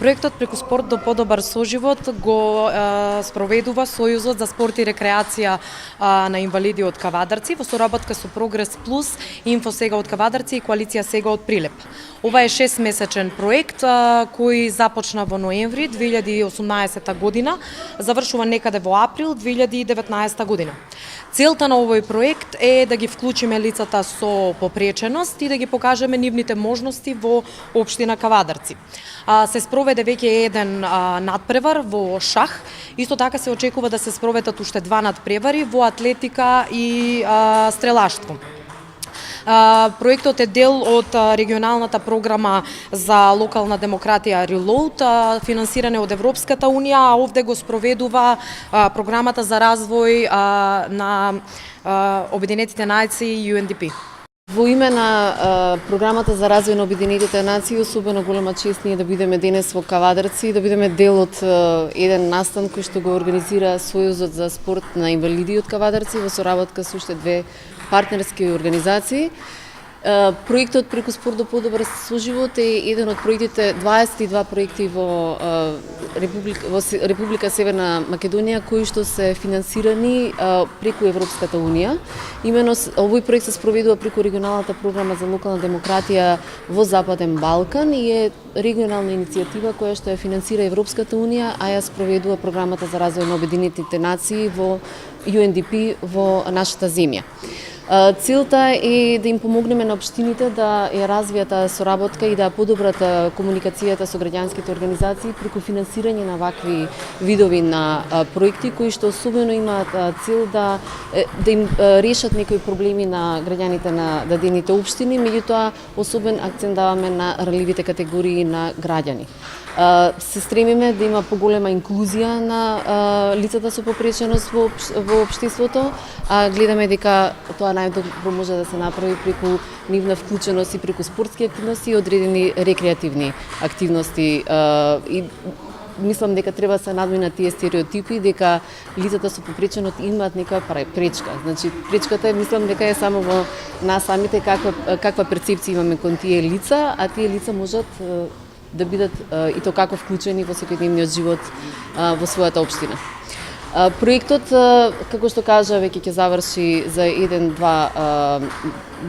Проектот преку спорт до подобар соживот го спроведува Сојузот за спорт и рекреација на инвалиди од Кавадарци во соработка со Прогрес Плюс, Инфо Сега од Кавадарци и Коалиција Сега од Прилеп. Ова е 6-месечен проект кој започна во ноември 2018 година, завршува некаде во април 2019 година. Целта на овој проект е да ги вклучиме лицата со попреченост и да ги покажеме нивните можности во општина Кавадарци. Се спроведе веќе еден надпревар во шах, исто така се очекува да се спроведат уште 2 надпревари во атлетика и стрелаштво. Проектот е дел од регионалната програма за локална демократија Reload, финансиране од Европската унија, а овде го спроведува програмата за развој на Обединетите нации UNDP. Во име на програмата за развој на Обединетите нации, особено голема чест ние да бидеме денес во Кавадарци, да бидеме дел од еден настан кој што го организира Сојузот за спорт на инвалиди од Кавадарци во соработка со уште 2 партнерски организации. Проектот преку спорт до подобар соживот е еден од проектите, 22 проекти во Република Северна Македонија кои што се финансирани преку Европската унија. Имено овој проект се спроведува преку регионалната програма за локална демократија во Западен Балкан и е регионална иницијатива која што ја финансира Европската унија, а ја спроведува програмата за развој на Обединетите нации во UNDP во нашата земја. Целта е да им помогнеме на општините да ја развијат таа соработка и да подобрат комуникацијата со граѓанските организации преку финансирање на вакви видови на проекти кои што особено имаат цел да им решат некои проблеми на граѓаните на дадените општини, меѓутоа особен акцент даваме на ранливите категории на граѓани. Се стремиме да има поголема инклузија на лицата со попреченост во општеството, а гледаме дека тоа најдобро може да се направи преку нивна вклученост и преку спортски активности и одредени рекреативни активности. И мислам дека треба да се надминат тие стереотипи дека лицата со попреченост имаат некоја пречка. Значи пречката мислам дека е само во нас самите каква перцепција имаме кон тие лица, а тие лица можат да бидат и то како вклучени во секојдневниот живот во својата општина. Проектот, како што кажа, веќе ќе заврши за 1-2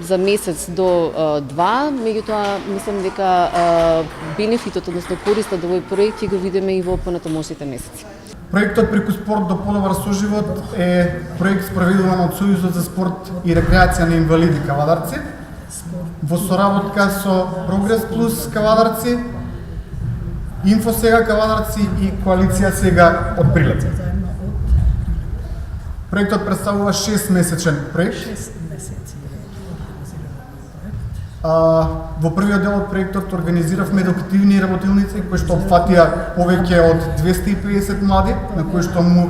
за месец до 2, меѓутоа мислам дека бенефитот, односно користа од овој проект ќе го видиме и во понатамошните месеци. Проектот преку спорт до подобар соживот е проект спроведуван од Сојузот за спорт и рекреација на инвалиди Кавадарци во соработка со Прогрес Плюс Кавадарци, Инфо Сега Кавадарци и Коалиција Сега од Прилеп. Проектот представува 6-месечен проект. 6 месеци Во првиот дел од проектот организиравме едукативни работилници кои што опфатија повеќе од 250 млади, на кои што му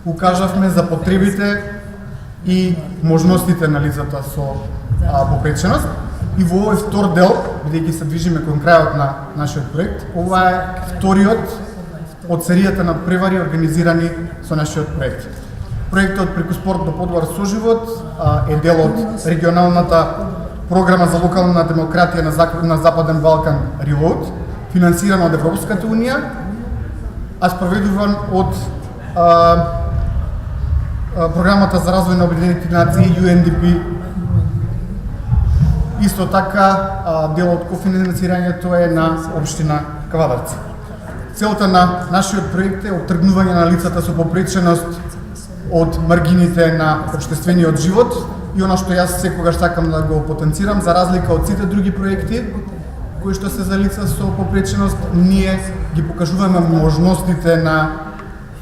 укажавме за потребите и можностите на лицата со попреченост. И во овој втор дел, бидејќи се движиме кон крајот на нашиот проект, ова е вториот од серијата на превари организирани со нашиот проект. Проектот преку спорт до подобар соживот е дел од регионалната програма за локална демократија на Западен Балкан Reload, финансирана од Европската унија, а спроведуван од програмата за развој на Обединетите нации UNDP. Исто така, дел од кофинансирањето е на општина Кавадарци. Целта на нашиот проект е оттргнување на лицата со попреченост од маргините на општествениот живот и она што јас секогаш сакам да го потенцирам, за разлика од сите други проекти кои што се за лица со попреченост, ние ги покажуваме можностите на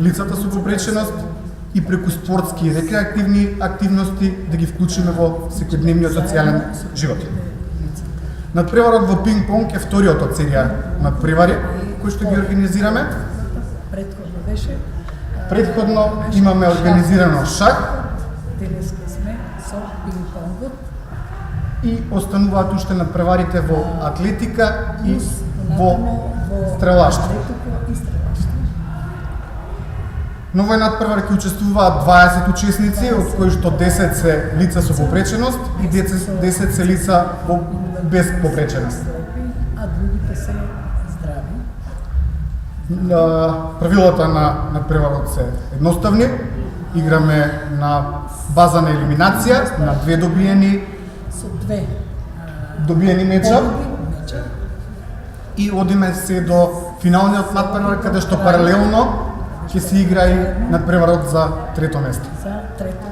лицата со попреченост и преку спортски и рекреативни активности да ги вклучиме во секојдневниот социјален живот. Надпреварот во пинг-понг е вториот од серија надпревари кои што ги организираме. Претходно беше. Претходно имаме организирано шах. Денеска сме со пинг-понгот. И остануваат уште надпреварите во атлетика и во стрелаштво. На овој надпревар ќе учествуваат 20 учесници, од кои што 10 се лица со попреченост и 10 се лица без попреченост. А другите се здрави. Правилата на надпреварот се едноставни. Играме на база на елиминација, на две со две добиени меча меча и одиме се до финалниот надпревар каде што паралелно ќе се игра и надпреварот за трето место. за трето